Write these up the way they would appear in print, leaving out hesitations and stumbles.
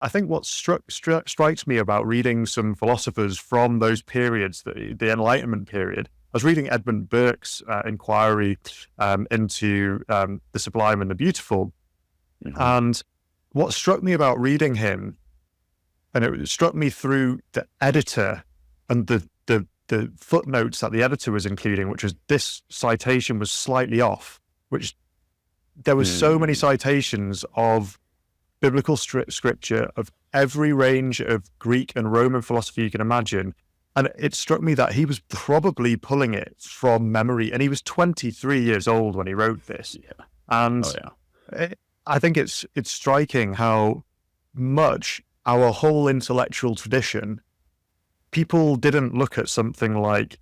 I think what strikes me about reading some philosophers from those periods, the Enlightenment period. I was reading Edmund Burke's inquiry into the sublime and the beautiful, and what struck me about reading him, and it struck me through the editor and the footnotes that the editor was including, which was this citation was slightly off, which there was so many citations of biblical scripture of every range of Greek and Roman philosophy you can imagine. And it struck me that he was probably pulling it from memory, and he was 23 years old when he wrote this. Yeah. And I think it's striking how much our whole intellectual tradition, people didn't look at something like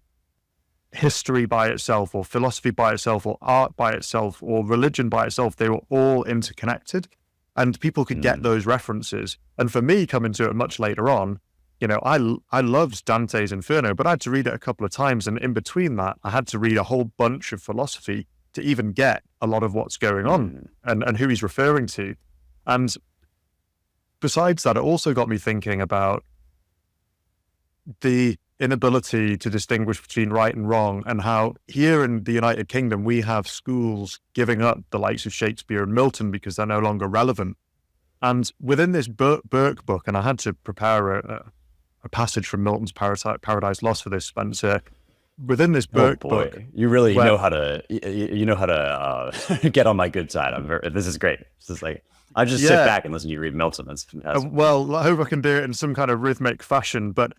history by itself or philosophy by itself or art by itself or religion by itself. They were all interconnected, and people could get those references. And for me, coming to it much later on, I loved Dante's Inferno, but I had to read it a couple of times. And in between that, I had to read a whole bunch of philosophy to even get a lot of what's going on and who he's referring to. And besides that, it also got me thinking about the inability to distinguish between right and wrong, and how here in the United Kingdom, we have schools giving up the likes of Shakespeare and Milton because they're no longer relevant. And within this Burke book, and I had to prepare a passage from Milton's Paradise Lost for this, Spencer. Within this Burke book, you really know how to get on my good side. This is great. This is like, I just sit back and listen to you read Milton. That's fantastic. Well, I hope I can do it in some kind of rhythmic fashion. But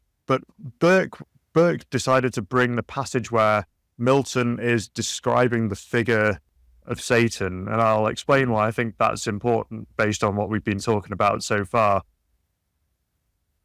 Burke decided to bring the passage where Milton is describing the figure of Satan, and I'll explain why I think that's important based on what we've been talking about so far.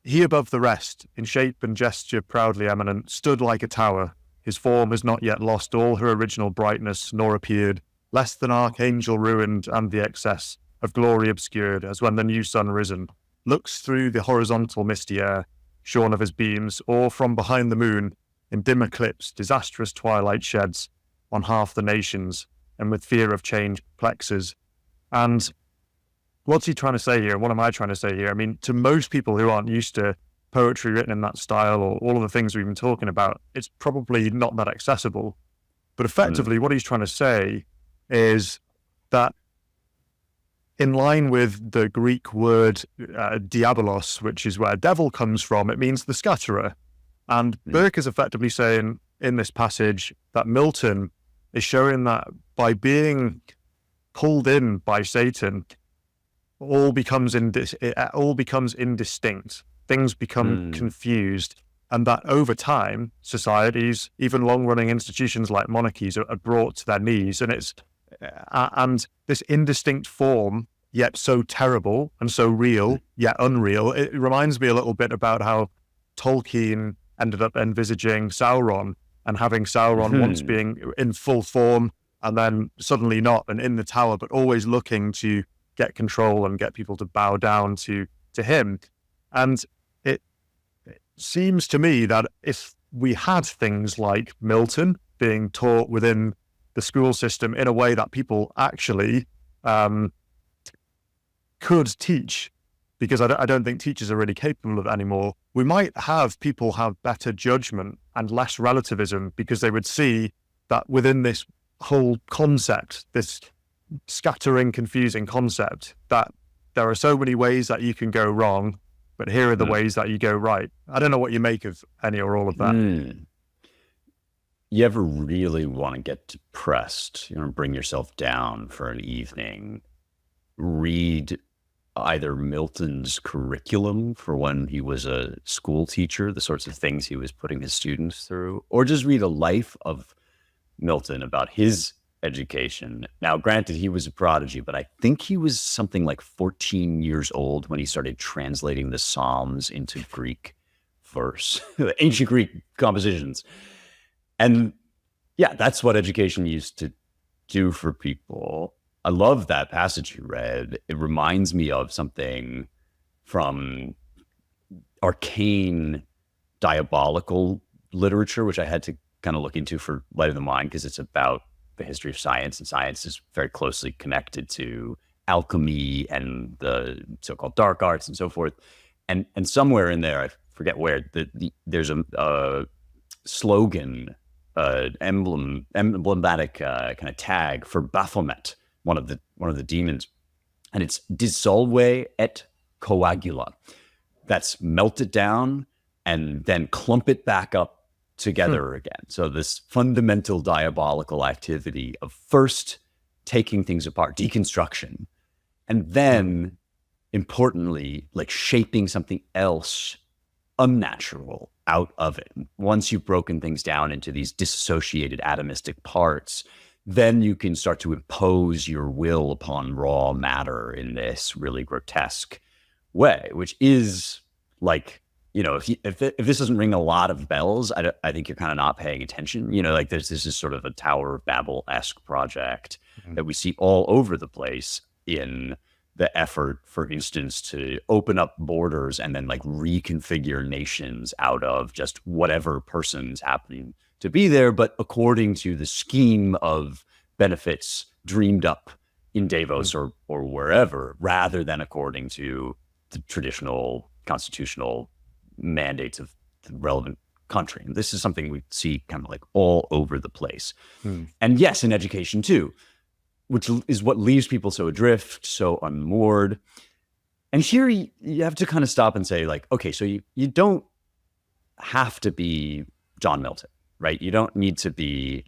He above the rest, in shape and gesture proudly eminent, stood like a tower. His form has not yet lost all her original brightness, nor appeared less than archangel ruined and the excess of glory obscured, as when the new sun risen looks through the horizontal misty air, shorn of his beams, or from behind the moon, in dim eclipse, disastrous twilight sheds on half the nations, and with fear of change perplexes. And what's he trying to say here? What am I trying to say here? I mean, to most people who aren't used to poetry written in that style or all of the things we've been talking about, it's probably not that accessible. But effectively, what he's trying to say is that in line with the Greek word diabolos, which is where devil comes from, it means the scatterer. And Burke is effectively saying in this passage that Milton is showing that by being pulled in by Satan, all becomes indistinct. Things become confused, and that over time, societies, even long-running institutions like monarchies, are brought to their knees. And this indistinct form, yet so terrible and so real, yet unreal. It reminds me a little bit about how Tolkien ended up envisaging Sauron, and having Sauron once being in full form and then suddenly not, and in the tower, but always looking to get control and get people to bow down to him. And it seems to me that if we had things like Milton being taught within the school system in a way that people actually could teach, because I don't think teachers are really capable of it anymore, we might have people have better judgment and less relativism, because they would see that within this whole concept, this scattering, confusing concept, that there are so many ways that you can go wrong, but here are the ways that you go right. I don't know what you make of any or all of that. You ever really want to get depressed, bring yourself down for an evening, read either Milton's curriculum for when he was a school teacher, the sorts of things he was putting his students through, or just read a life of Milton about his education. Now, granted, he was a prodigy, but I think he was something like 14 years old when he started translating the Psalms into Greek verse, the ancient Greek compositions. And yeah, that's what education used to do for people. I love that passage you read. It reminds me of something from arcane, diabolical literature, which I had to kind of look into for Light of the Mind, because it's about the history of science, and science is very closely connected to alchemy and the so-called dark arts and so forth. And somewhere in there, I forget where, there's a slogan, emblematic kind of tag for Baphomet, one of the demons, and it's dissolve et coagula. That's melt it down and then clump it back up together again. So this fundamental diabolical activity of first taking things apart, deconstruction, and then importantly, like shaping something else unnatural out of it. Once you've broken things down into these dissociated atomistic parts, then you can start to impose your will upon raw matter in this really grotesque way, which is like, if this doesn't ring a lot of bells, I think you're kind of not paying attention. Like this is sort of a Tower of Babel-esque project that we see all over the place in the effort, for instance, to open up borders and then like reconfigure nations out of just whatever person's happening to be there, but according to the scheme of benefits dreamed up in Davos or wherever, rather than according to the traditional constitutional mandates of the relevant country. And this is something we see kind of like all over the place. And yes, in education too, which is what leaves people so adrift, so unmoored. And here you have to kind of stop and say, like, okay, so you don't have to be John Milton, right? You don't need to be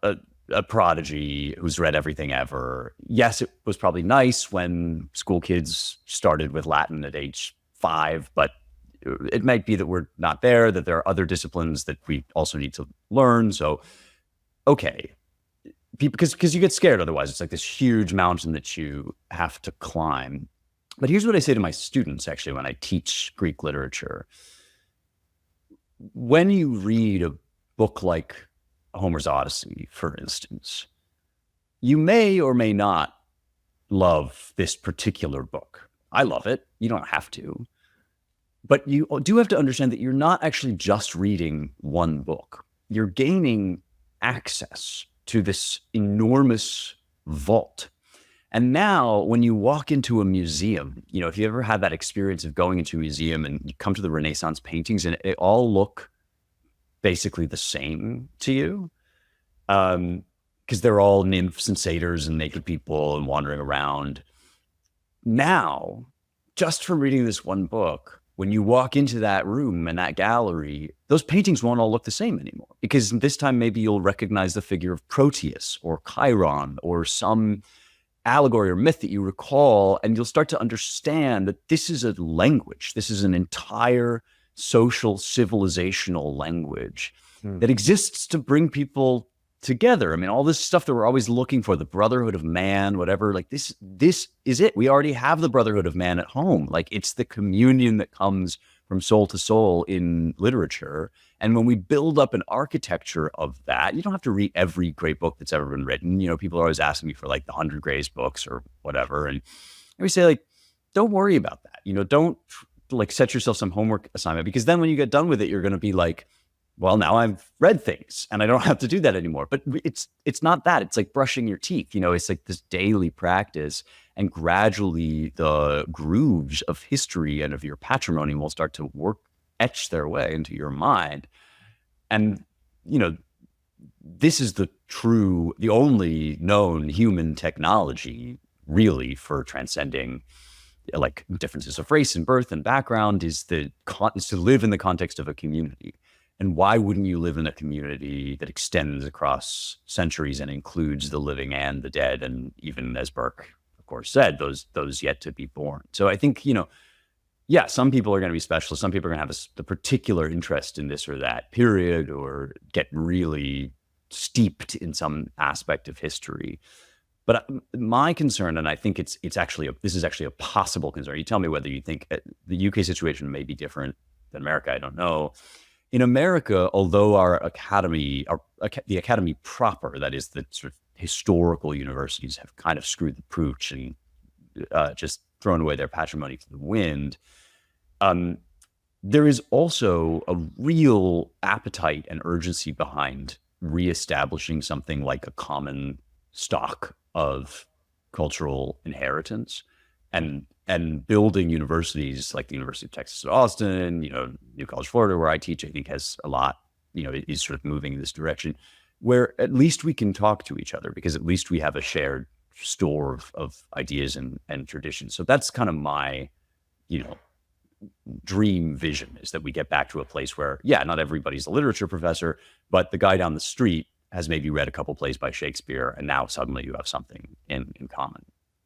a prodigy who's read everything ever. Yes, it was probably nice when school kids started with Latin at age 5, but it might be that we're not there, that there are other disciplines that we also need to learn. So, okay. Because you get scared otherwise. It's like this huge mountain that you have to climb. But here's what I say to my students, actually, when I teach Greek literature. When you read a book like Homer's Odyssey, for instance, you may or may not love this particular book. I love it. You don't have to. But you do have to understand that you're not actually just reading one book. You're gaining access to this enormous vault. And now when you walk into a museum, if you ever had that experience of going into a museum and you come to the Renaissance paintings and they all look basically the same to you, because they're all nymphs and satyrs and naked people and wandering around. Now, just from reading this one book, when you walk into that room and that gallery, those paintings won't all look the same anymore, because this time maybe you'll recognize the figure of Proteus or Chiron or some allegory or myth that you recall, and you'll start to understand that this is a language. This is an entire social, civilizational language that exists to bring people together. I mean, all this stuff that we're always looking for, the brotherhood of man, whatever, like this is it. We already have the brotherhood of man at home. Like it's the communion that comes from soul to soul in literature. And when we build up an architecture of that, you don't have to read every great book that's ever been written. People are always asking me for like the 100 greatest books or whatever. And we say, like, don't worry about that. Don't like set yourself some homework assignment, because then when you get done with it, you're going to be like, well, now I've read things and I don't have to do that anymore. But it's not that. It's like brushing your teeth. It's like this daily practice, and gradually the grooves of history and of your patrimony will start to etch their way into your mind. And, this is the only known human technology really for transcending like differences of race and birth and background, is to live in the context of a community. And why wouldn't you live in a community that extends across centuries and includes the living and the dead? And even, as Burke, of course, said, those yet to be born. So I think, some people are going to be specialists. Some people are going to have the particular interest in this or that period, or get really steeped in some aspect of history. But my concern, and I think this is actually a possible concern. You tell me whether you think the UK situation may be different than America. I don't know. In America, although the academy proper, that is the sort of historical universities, have kind of screwed the pooch and just thrown away their patrimony to the wind, there is also a real appetite and urgency behind reestablishing something like a common stock of cultural inheritance, and building universities like the University of Texas at Austin, New College, Florida, where I teach, I think has a lot, is sort of moving in this direction, where at least we can talk to each other because at least we have a shared store of ideas and traditions. So that's kind of my, dream vision, is that we get back to a place where, yeah, not everybody's a literature professor, but the guy down the street has maybe read a couple plays by Shakespeare, and now suddenly you have something in common.